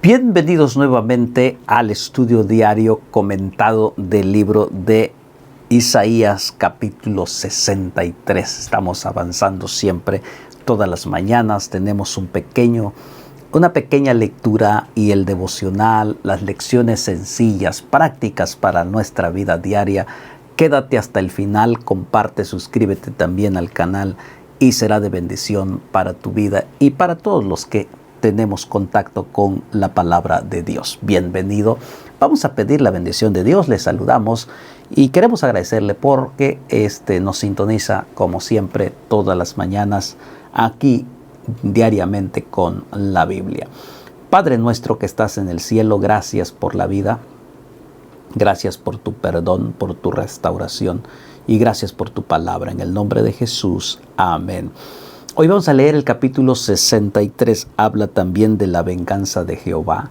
Bienvenidos nuevamente al estudio diario comentado del libro de Isaías capítulo 63. Estamos avanzando siempre, todas las mañanas tenemos una pequeña lectura y el devocional, las lecciones sencillas, prácticas para nuestra vida diaria. Quédate hasta el final, comparte, suscríbete también al canal y será de bendición para tu vida y para todos los que tenemos contacto con la palabra de Dios. Bienvenido. Vamos a pedir la bendición de Dios. Le saludamos y queremos agradecerle porque nos sintoniza como siempre todas las mañanas aquí diariamente con la Biblia. Padre nuestro que estás en el cielo, gracias por la vida. Gracias por tu perdón, por tu restauración y gracias por tu palabra. En el nombre de Jesús. Amén. Hoy vamos a leer el capítulo 63, habla también de la venganza de Jehová.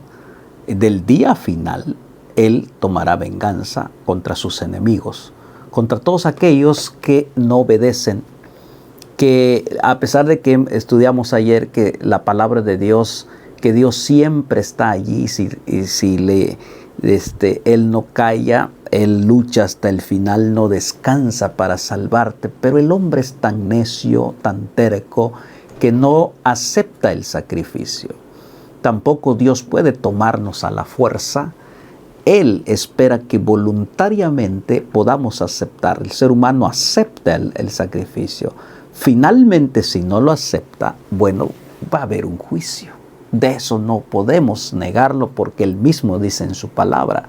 Del día final, Él tomará venganza contra sus enemigos, contra todos aquellos que no obedecen, que a pesar de que estudiamos ayer que la palabra de Dios, que Dios siempre está allí, Él no calla, Él lucha hasta el final, no descansa para salvarte, pero el hombre es tan necio, tan terco, que no acepta el sacrificio. Tampoco Dios puede tomarnos a la fuerza. Él espera que voluntariamente podamos aceptar. El ser humano acepta el sacrificio. Finalmente, si no lo acepta, bueno, va a haber un juicio. De eso no podemos negarlo porque Él mismo dice en su palabra,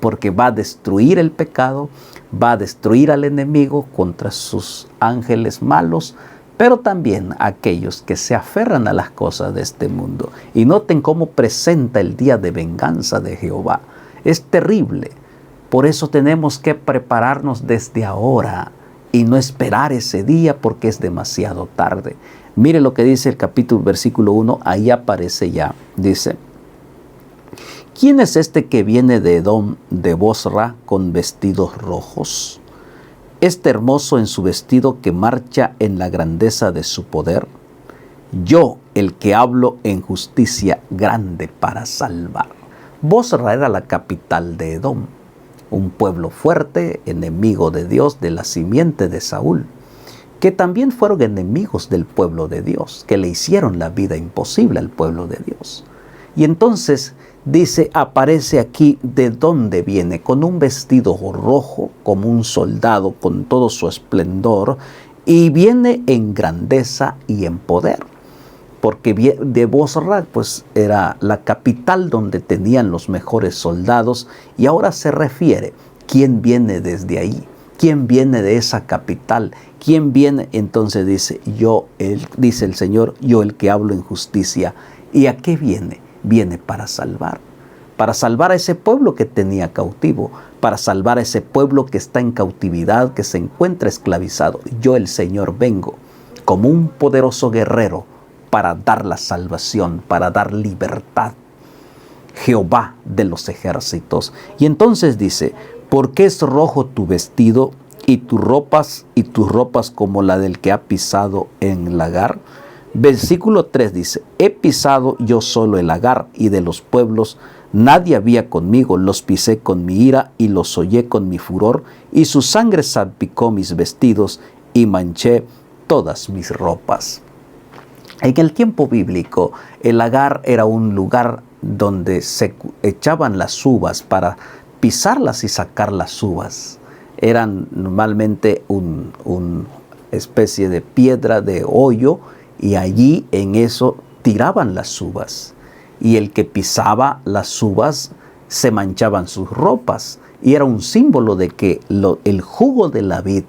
porque va a destruir el pecado, va a destruir al enemigo contra sus ángeles malos, pero también a aquellos que se aferran a las cosas de este mundo. Y noten cómo presenta el día de venganza de Jehová. Es terrible. Por eso tenemos que prepararnos desde ahora y no esperar ese día porque es demasiado tarde. Mire lo que dice el capítulo, versículo 1, ahí aparece ya. Dice: ¿Quién es este que viene de Edom, de Bosra, con vestidos rojos? Este hermoso en su vestido que marcha en la grandeza de su poder. Yo, el que hablo en justicia grande para salvar. Bosra era la capital de Edom, un pueblo fuerte, enemigo de Dios, de la simiente de Saúl, que también fueron enemigos del pueblo de Dios, que le hicieron la vida imposible al pueblo de Dios. Y entonces dice, aparece aquí de dónde viene, con un vestido rojo, como un soldado, con todo su esplendor, y viene en grandeza y en poder. Porque de Bosra, pues era la capital donde tenían los mejores soldados, y ahora se refiere, ¿quién viene desde ahí? ¿Quién viene de esa capital? ¿Quién viene? Entonces dice, dice el Señor, yo el que hablo en justicia. ¿Y a qué viene? Viene para salvar a ese pueblo que tenía cautivo, para salvar a ese pueblo que está en cautividad, que se encuentra esclavizado. Yo el Señor vengo como un poderoso guerrero para dar la salvación, para dar libertad. Jehová de los ejércitos. Y entonces dice, ¿por qué es rojo tu vestido y tus ropas como la del que ha pisado en el lagar? Versículo 3 dice, he pisado yo solo el lagar y de los pueblos nadie había conmigo, los pisé con mi ira y los hollé con mi furor y su sangre salpicó mis vestidos y manché todas mis ropas. En el tiempo bíblico, el lagar era un lugar donde se echaban las uvas para pisarlas y sacar las uvas. Eran normalmente una especie de piedra de hoyo y allí en eso tiraban las uvas. Y el que pisaba las uvas se manchaban sus ropas. Y era un símbolo de que el jugo de la vid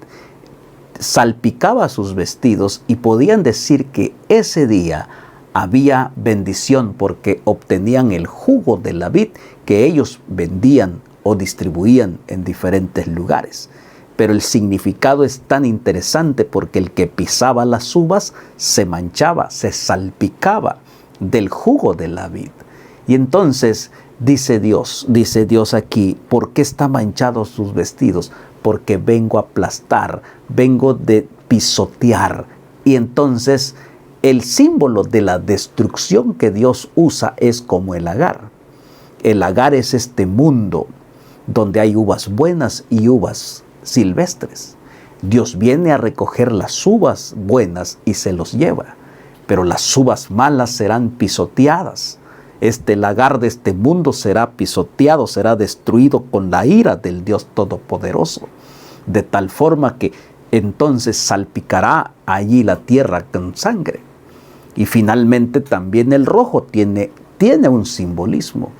salpicaba sus vestidos y podían decir que ese día había bendición porque obtenían el jugo de la vid que ellos vendían o distribuían en diferentes lugares. Pero el significado es tan interesante porque el que pisaba las uvas se manchaba, se salpicaba del jugo de la vid. Y entonces dice Dios aquí, ¿por qué está manchados sus vestidos? Porque vengo a aplastar, vengo de pisotear. Y entonces el símbolo de la destrucción que Dios usa es como el lagar. El lagar es este mundo donde hay uvas buenas y uvas silvestres. Dios viene a recoger las uvas buenas y se los lleva, pero las uvas malas serán pisoteadas. Este lagar de este mundo será pisoteado, será destruido con la ira del Dios Todopoderoso, de tal forma que entonces salpicará allí la tierra con sangre. Y finalmente también el rojo tiene un simbolismo.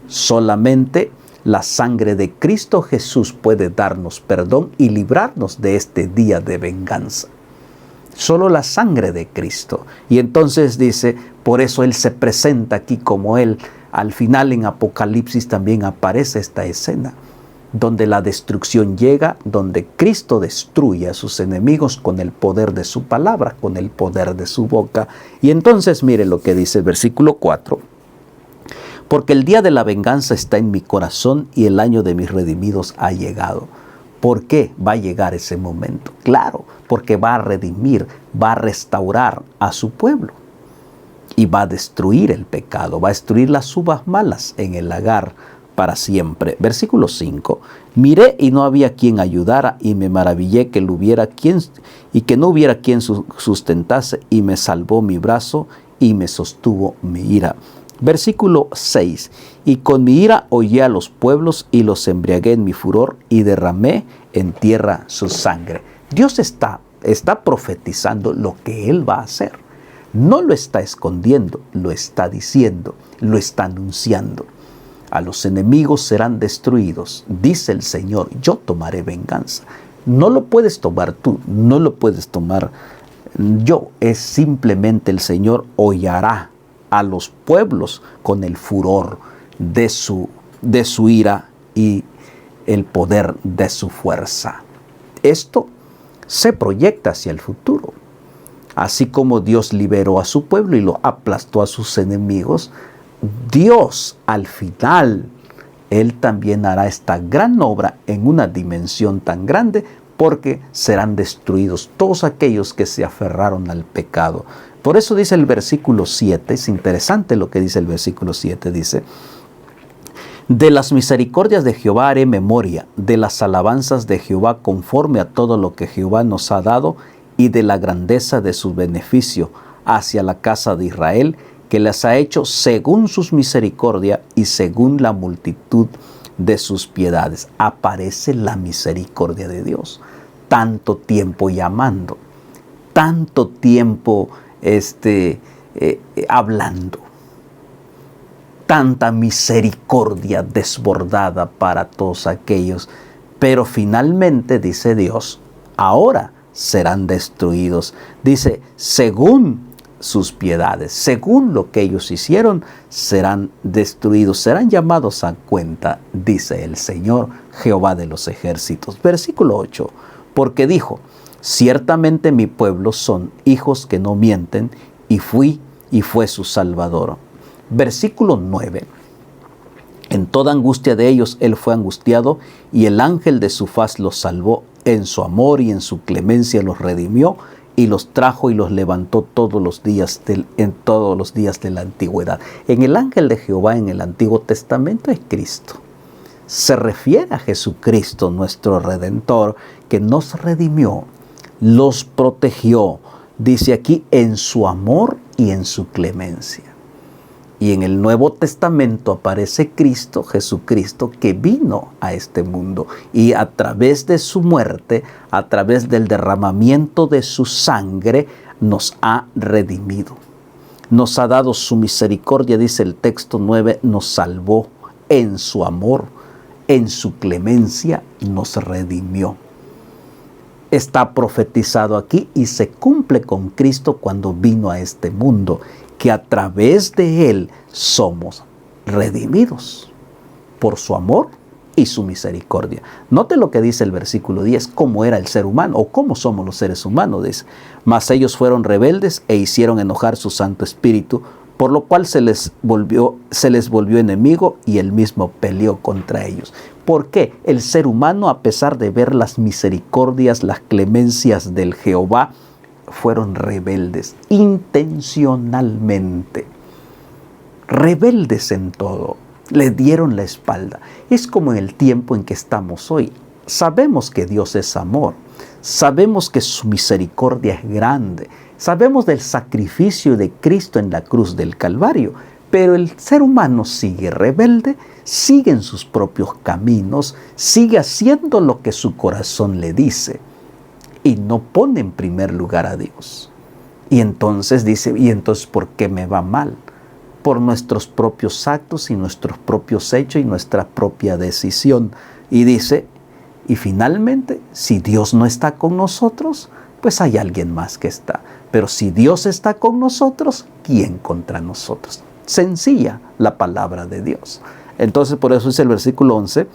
Solamente la sangre de Cristo Jesús puede darnos perdón y librarnos de este día de venganza. Solo la sangre de Cristo. Y entonces dice, por eso Él se presenta aquí como Él. Al final en Apocalipsis también aparece esta escena, donde la destrucción llega, donde Cristo destruye a sus enemigos con el poder de su palabra, con el poder de su boca. Y entonces mire lo que dice el versículo 4. Porque el día de la venganza está en mi corazón y el año de mis redimidos ha llegado. ¿Por qué va a llegar ese momento? Claro, porque va a redimir, va a restaurar a su pueblo y va a destruir el pecado, va a destruir las uvas malas en el lagar para siempre. Versículo 5. Miré y no había quien ayudara y me maravillé que no hubiera quien sustentase y me salvó mi brazo y me sostuvo mi ira. Versículo 6. Y con mi ira hollé a los pueblos y los embriagué en mi furor y derramé en tierra su sangre. Dios está profetizando lo que Él va a hacer. No lo está escondiendo, lo está diciendo, lo está anunciando. A los enemigos serán destruidos, dice el Señor, yo tomaré venganza. No lo puedes tomar tú, no lo puedes tomar yo, es simplemente el Señor hollará a los pueblos con el furor de su ira y el poder de su fuerza. Esto se proyecta hacia el futuro. Así como Dios liberó a su pueblo y lo aplastó a sus enemigos, Dios al final, Él también hará esta gran obra en una dimensión tan grande, porque serán destruidos todos aquellos que se aferraron al pecado. Por eso dice el versículo 7, es interesante lo que dice el versículo 7, dice: de las misericordias de Jehová haré memoria, de las alabanzas de Jehová conforme a todo lo que Jehová nos ha dado, y de la grandeza de su beneficio hacia la casa de Israel, que les ha hecho según sus misericordias y según la multitud de sus piedades. Aparece la misericordia de Dios. Tanto tiempo llamando, tanto tiempo hablando, tanta misericordia desbordada para todos aquellos, pero finalmente, dice Dios, ahora serán destruidos. Dice, según sus piedades, según lo que ellos hicieron, serán destruidos, serán llamados a cuenta, dice el Señor, Jehová de los ejércitos. Versículo 8, porque dijo, ciertamente mi pueblo son hijos que no mienten, y fue su Salvador. Versículo 9, en toda angustia de ellos él fue angustiado, y el ángel de su faz los salvó, en su amor y en su clemencia los redimió, y los trajo y los levantó todos los días de la antigüedad. En el ángel de Jehová en el Antiguo Testamento es Cristo. Se refiere a Jesucristo, nuestro Redentor, que nos redimió, los protegió, dice aquí, en su amor y en su clemencia. Y en el Nuevo Testamento aparece Cristo, Jesucristo, que vino a este mundo y a través de su muerte, a través del derramamiento de su sangre, nos ha redimido. Nos ha dado su misericordia, dice el texto 9, nos salvó en su amor, en su clemencia nos redimió. Está profetizado aquí y se cumple con Cristo cuando vino a este mundo, que a través de Él somos redimidos por su amor y su misericordia. Note lo que dice el versículo 10, cómo era el ser humano o cómo somos los seres humanos. Dice, mas ellos fueron rebeldes e hicieron enojar su Santo Espíritu, por lo cual se les volvió enemigo y él mismo peleó contra ellos. ¿Por qué? El ser humano, a pesar de ver las misericordias, las clemencias del Jehová, fueron rebeldes intencionalmente, rebeldes en todo. Le dieron la espalda. Es como en el tiempo en que estamos hoy. Sabemos que Dios es amor. Sabemos que su misericordia es grande. Sabemos del sacrificio de Cristo en la cruz del Calvario. Pero el ser humano sigue rebelde, sigue en sus propios caminos, sigue haciendo lo que su corazón le dice y no pone en primer lugar a Dios. Y entonces dice, ¿y entonces por qué me va mal? Por nuestros propios actos y nuestros propios hechos y nuestra propia decisión. Y dice, y finalmente, si Dios no está con nosotros, pues hay alguien más que está. Pero si Dios está con nosotros, ¿quién contra nosotros? Sencilla la palabra de Dios. Entonces por eso dice el versículo 11,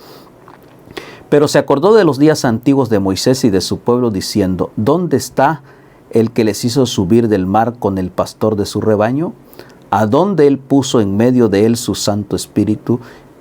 pero se acordó de los días antiguos de Moisés y de su pueblo diciendo, ¿dónde está el que les hizo subir del mar con el pastor de su rebaño? ¿A dónde él puso en medio de él su Santo Espíritu?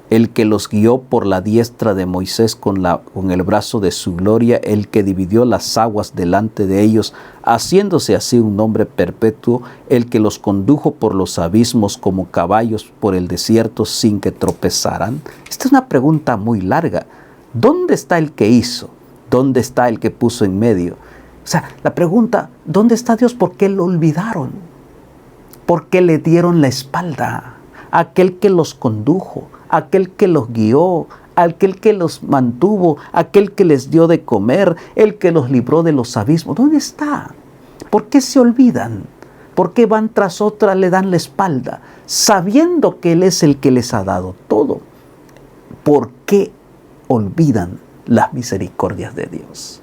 El que los guió por la diestra de Moisés con el brazo de su gloria, el que dividió las aguas delante de ellos, haciéndose así un nombre perpetuo, el que los condujo por los abismos como caballos por el desierto sin que tropezaran. Esta es una pregunta muy larga. ¿Dónde está el que hizo? ¿Dónde está el que puso en medio? O sea, la pregunta, ¿dónde está Dios? ¿Por qué lo olvidaron? ¿Por qué le dieron la espalda? Aquel que los condujo, aquel que los guió, aquel que los mantuvo, aquel que les dio de comer, el que los libró de los abismos. ¿Dónde está? ¿Por qué se olvidan? ¿Por qué van tras otra, le dan la espalda, sabiendo que Él es el que les ha dado todo? ¿Por qué olvidan las misericordias de Dios?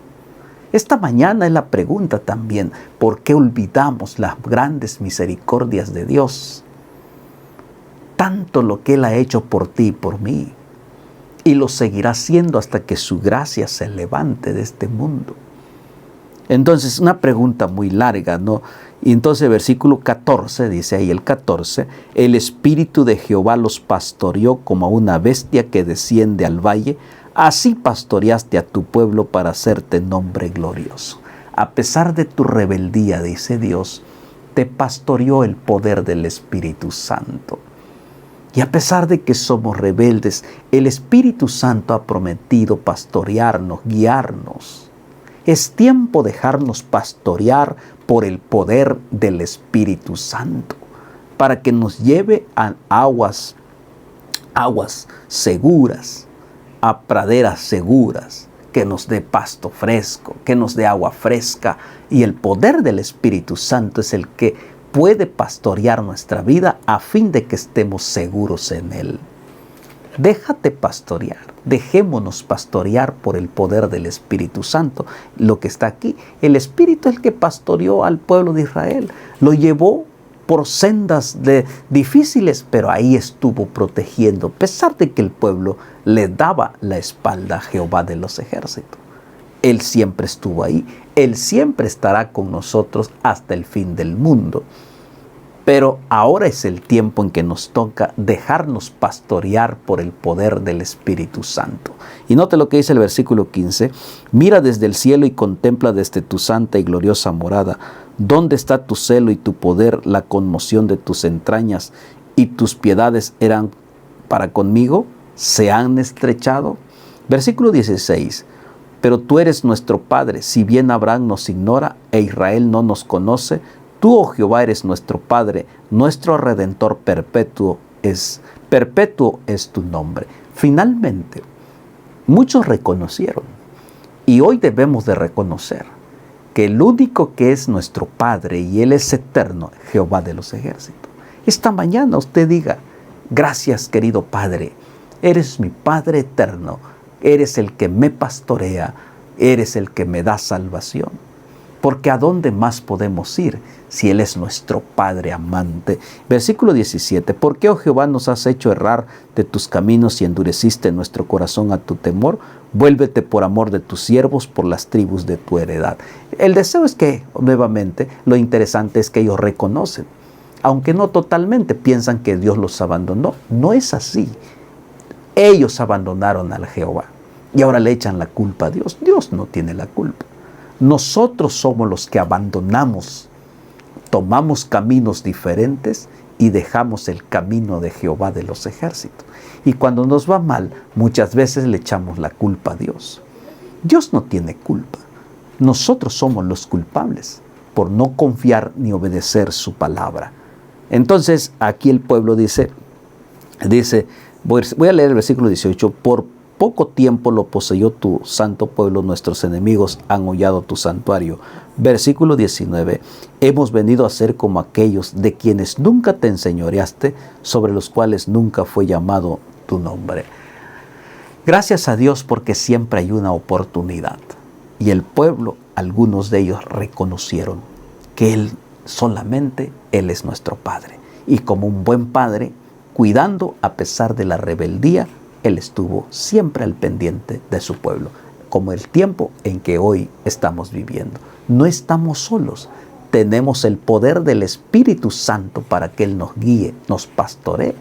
Esta mañana es la pregunta también, ¿por qué olvidamos las grandes misericordias de Dios? Tanto lo que Él ha hecho por ti y por mí, y lo seguirá haciendo hasta que su gracia se levante de este mundo. Entonces, una pregunta muy larga, ¿no? Y entonces versículo 14, dice ahí el 14, el Espíritu de Jehová los pastoreó como a una bestia que desciende al valle, así pastoreaste a tu pueblo para hacerte nombre glorioso. A pesar de tu rebeldía, dice Dios, te pastoreó el poder del Espíritu Santo. Y a pesar de que somos rebeldes, el Espíritu Santo ha prometido pastorearnos, guiarnos. Es tiempo de dejarnos pastorear por el poder del Espíritu Santo, para que nos lleve a aguas seguras, a praderas seguras, que nos dé pasto fresco, que nos dé agua fresca. Y el poder del Espíritu Santo es el que puede pastorear nuestra vida a fin de que estemos seguros en Él. Déjate pastorear, dejémonos pastorear por el poder del Espíritu Santo. Lo que está aquí, el Espíritu es el que pastoreó al pueblo de Israel, lo llevó por sendas difíciles, pero ahí estuvo protegiendo, a pesar de que el pueblo le daba la espalda a Jehová de los ejércitos. Él siempre estuvo ahí, Él siempre estará con nosotros hasta el fin del mundo. Pero ahora es el tiempo en que nos toca dejarnos pastorear por el poder del Espíritu Santo. Y note lo que dice el versículo 15. Mira desde el cielo y contempla desde tu santa y gloriosa morada. ¿Dónde está tu celo y tu poder, la conmoción de tus entrañas? ¿Y tus piedades eran para conmigo? ¿Se han estrechado? Versículo 16. Pero tú eres nuestro Padre, si bien Abraham nos ignora e Israel no nos conoce, tú, oh Jehová, eres nuestro Padre, nuestro Redentor perpetuo es tu nombre. Finalmente, muchos reconocieron, y hoy debemos de reconocer, que el único que es nuestro Padre y Él es eterno, Jehová de los ejércitos. Esta mañana usted diga, gracias querido Padre, eres mi Padre eterno, eres el que me pastorea, eres el que me da salvación. Porque ¿a dónde más podemos ir si Él es nuestro Padre amante? Versículo 17. ¿Por qué, oh Jehová, nos has hecho errar de tus caminos y endureciste nuestro corazón a tu temor? Vuélvete por amor de tus siervos, por las tribus de tu heredad. El deseo es que, nuevamente, lo interesante es que ellos reconocen, aunque no totalmente, piensan que Dios los abandonó. No es así. Ellos abandonaron al Jehová y ahora le echan la culpa a Dios. Dios no tiene la culpa. Nosotros somos los que abandonamos, tomamos caminos diferentes y dejamos el camino de Jehová de los ejércitos. Y cuando nos va mal, muchas veces le echamos la culpa a Dios. Dios no tiene culpa. Nosotros somos los culpables por no confiar ni obedecer su palabra. Entonces, aquí el pueblo dice, voy a leer el versículo 18, por poco tiempo lo poseyó tu santo pueblo, nuestros enemigos han hollado tu santuario. Versículo 19, hemos venido a ser como aquellos de quienes nunca te enseñoreaste, sobre los cuales nunca fue llamado tu nombre. Gracias a Dios porque siempre hay una oportunidad. Y el pueblo, algunos de ellos reconocieron que solamente Él es nuestro Padre. Y como un buen padre, cuidando a pesar de la rebeldía, Él estuvo siempre al pendiente de su pueblo, como el tiempo en que hoy estamos viviendo. No estamos solos, tenemos el poder del Espíritu Santo para que Él nos guíe, nos pastoree.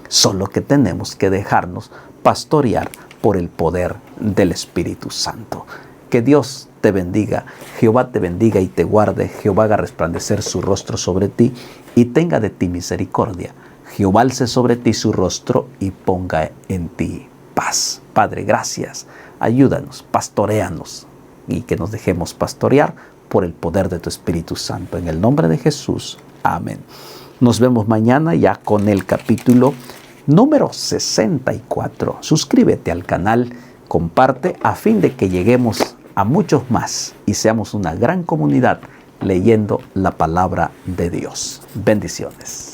Solo que tenemos que dejarnos pastorear por el poder del Espíritu Santo. Que Dios te bendiga, Jehová te bendiga y te guarde, Jehová haga resplandecer su rostro sobre ti y tenga de ti misericordia. Jehová alce sobre ti su rostro y ponga en ti paz. Padre, gracias. Ayúdanos, pastoréanos y que nos dejemos pastorear por el poder de tu Espíritu Santo. En el nombre de Jesús. Amén. Nos vemos mañana ya con el capítulo número 64. Suscríbete al canal, comparte a fin de que lleguemos a muchos más y seamos una gran comunidad leyendo la palabra de Dios. Bendiciones.